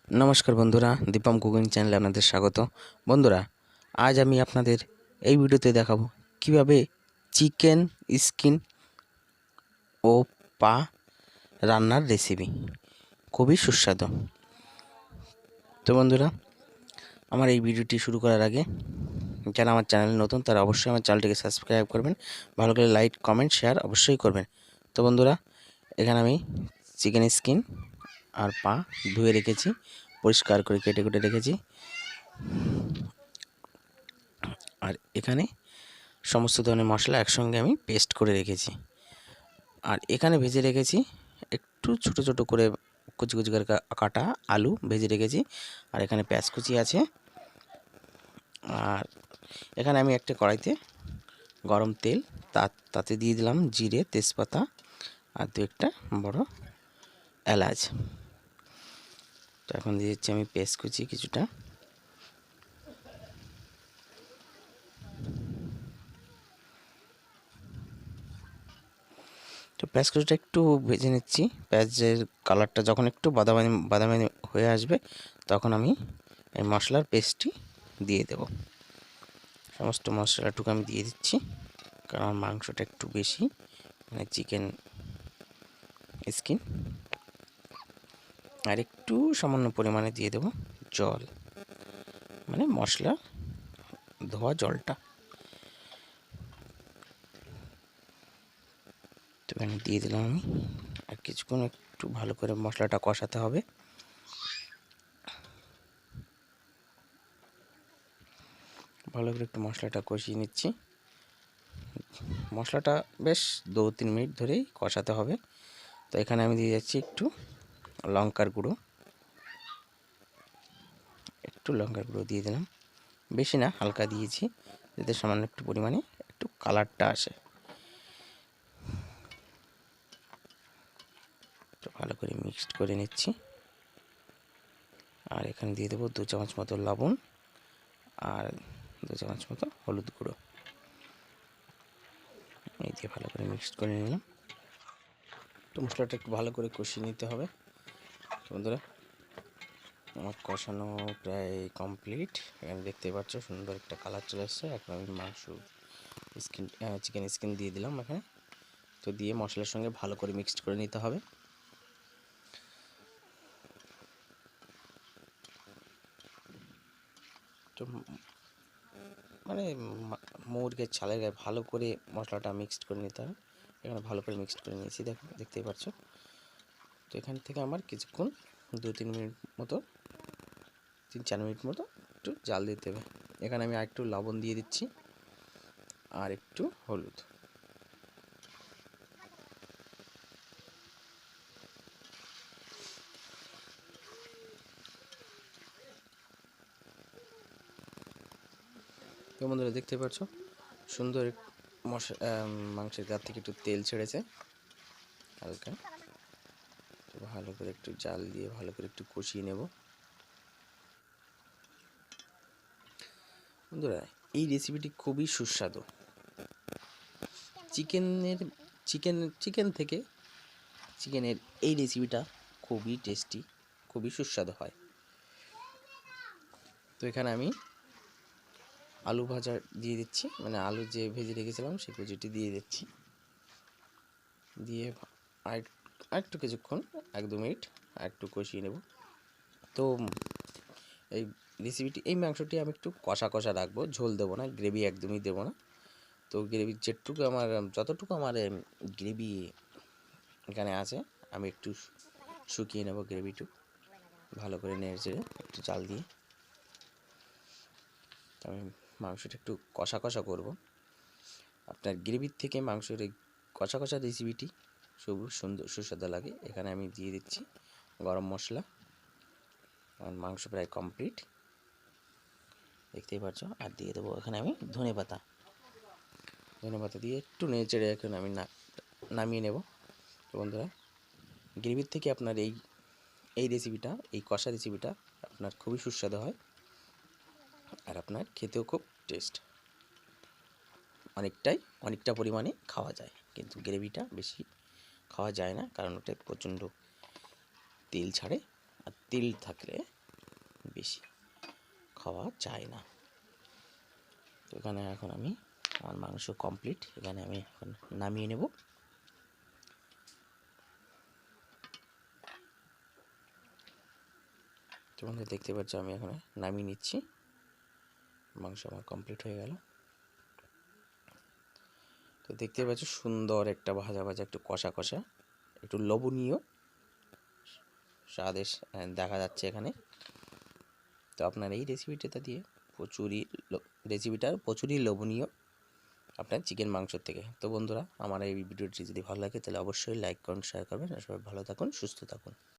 नमस्कार बंधुरा दीपम कुकिंग चैनले आपनादेर स्वागत। बंधुरा आज आमी आपनादेर এই ভিডিওতে দেখাবো কিভাবে চিকেন স্কিন ও পা রান্নার রেসিপি, খুবই সুস্বাদু। তো বন্ধুরা আমার এই ভিডিওটি শুরু করার আগে যারা আমার চ্যানেলে নতুন তারা অবশ্যই আমার চ্যানেলটিকে সাবস্ক্রাইব করবেন, ভালো করে লাইক কমেন্ট শেয়ার অবশ্যই করবেন। তো বন্ধুরা এখানে আমি চিকেন স্কিন আর পা ধুয়ে রেখেছি, পরিষ্কার করে কেটে কুটে রেখেছি। আর এখানে সমস্ত ধরনের মশলা একসঙ্গে আমি পেস্ট করে রেখেছি। আর এখানে ভেজে রেখেছি একটু ছোট ছোট করে কুচি কুচি করে কাটা আলু ভেজে রেখেছি। আর এখানে পেঁয়াজ কুচি আছে। আর এখানে আমি একটা কড়াইতে গরম তেল তাতে দিয়ে দিলাম জিরে, তেজপাতা আর দু একটা বড় এলাচ। তো এখন দিয়ে দিচ্ছি আমি পেঁয়াজ কুচি কিছুটা। তো পেঁয়াজ কুচিটা একটু ভেজে নিচ্ছি। পেঁয়াজের কালারটা যখন একটু বাদামি বাদামি হয়ে আসবে তখন আমি এই মশলার পেস্টটি দিয়ে দেব। সমস্ত মশলাটুকু আমি দিয়ে দিচ্ছি, কারণ মাংসটা একটু বেশি, মানে চিকেন স্কিন। আর একটু সামান্য পরিমাণে দিয়ে দেব জল, মানে মশলা ধোয়া জলটা। তো এখানে দিয়ে দিলাম আমি। আর কিছুক্ষণ একটু ভালো করে মশলাটা কষাতে হবে। ভালো করে একটু মশলাটা কষিয়ে নিচ্ছি। মশলাটা বেশ 2-3 মিনিট ধরেই কষাতে হবে। তো এখানে আমি দিয়ে যাচ্ছি একটু লঙ্কার গুঁড়ো, দিয়ে দিলাম, বেশি না হালকা দিয়েছি, যাতে সামান্য একটু পরিমাণে একটু কালারটা আসে। তো ভালো করে মিক্সড করে নিচ্ছি। আর এখানে দিয়ে দেবো 2 চামচ মতো লবণ আর 2 চামচ মতো হলুদ গুঁড়ো। এই দিয়ে ভালো করে মিক্সড করে নিলাম। তো মশলাটা একটু ভালো করে কষিয়ে নিতে হবে। বন্ধুরা আমার কষানো প্রায় কমপ্লিট। এখানে দেখতে পাচ্ছ সুন্দর একটা কালার চলে আসছে। এখন আমি চিকেন স্কিন দিয়ে দিলাম এখানে। তো দিয়ে মশলার সঙ্গে ভালো করে মিক্সড করে নিতে হবে। তো মানে মুরগের ছালের গায়ে ভালো করে মশলাটা মিক্সড করে নিতে হবে। এখানে ভালো করে মিক্সড করে নিয়েছি, দেখতেই পাচ্ছ। তো এখান থেকে আমার কিছুক্ষণ 2-3 মিনিট মতো, 3-4 মিনিট মতো একটু জাল দিতে হবে। এখানে আমি আরেকটু লবণ দিয়ে দিচ্ছি আর একটু হলুদ। তো বন্ধুরা দেখতে পাচ্ছ সুন্দর মাংসের গা থেকে একটু তেল ছেড়েছে হালকা। তো ভালো করে একটু জাল দিয়ে ভালো করে একটু কষিয়ে নেব। বন্ধুরা এই রেসিপিটি খুবই সুস্বাদু। চিকেনের এই রেসিপিটা খুবই টেস্টি, খুবই সুস্বাদু হয়। তো এখানে আমি আলু ভাজা দিয়ে দিচ্ছি, মানে আলু যে ভেজে রেখেছিলাম সেই কুচিটি দিয়ে দিচ্ছি। দিয়ে আরেকটু কিছুক্ষণ 1-2 মিনিট আরেকটু কষিয়ে নেব। তো এই রেসিপিটি, এই মাংসটি আমি একটু কষা কষা রাখবো, ঝোল দেবো না, গ্রেভি একদমই দেবো না। তো গ্রেভি যতটুকু আমার গ্রেভি এখানে আছে আমি একটু শুকিয়ে নেব গ্রেভিটু, ভালো করে নেড়ে চেড়ে একটু জাল দিয়ে। আমি মাংসটা একটু কষা কষা করব। আপনার গ্রেভির থেকে মাংসের এই কষা কষা রেসিপিটি খুব সুন্দর সুস্বাদু লাগে। এখানে আমি দিয়ে দিচ্ছি গরম মশলা। আর মাংস প্রায় কমপ্লিট, দেখতেই পাচ্ছ। আর দিয়ে দেবো এখানে আমি ধনেপাতা দিয়ে একটু নেড়ে চেড়ে এখন আমি নামিয়ে নেব। তো বন্ধুরা গ্রেভির থেকে আপনার এই রেসিপিটা, এই কষা রেসিপিটা আপনার খুবই সুস্বাদু হয়। আর আপনার খেতেও খুব টেস্ট, অনেকটা পরিমাণে খাওয়া যায়, কিন্তু গ্রেভিটা বেশি খাওয়া যায় না, কারণ ওটা প্রচণ্ড তেল ছাড়ে। আর তেল থাকলে বেশি খাওয়া যায় না। তো এখানে এখন আমার মাংস কমপ্লিট, এখানে আমি এখন নামিয়ে নেব। তোমাদের দেখতে পাচ্ছ আমি এখানে নামিয়ে নিচ্ছি, মাংস আমার কমপ্লিট হয়ে গেল। তো দেখতে পাচ্ছ সুন্দর একটা ভাজা ভাজা, একটু কষা কষা, একটু লোভনীয় স্বাদ দেখা যাচ্ছে এখানে। তো আপনার এই রেসিপিটা দিয়ে প্রচুরই লোভনীয় আপনার চিকেন মাংসর থেকে। তো বন্ধুরা, আমার এই ভিডিওটি যদি ভালো লাগে তাহলে অবশ্যই লাইক করুন, শেয়ার করবেন। সবাই ভালো থাকুন, সুস্থ থাকুন।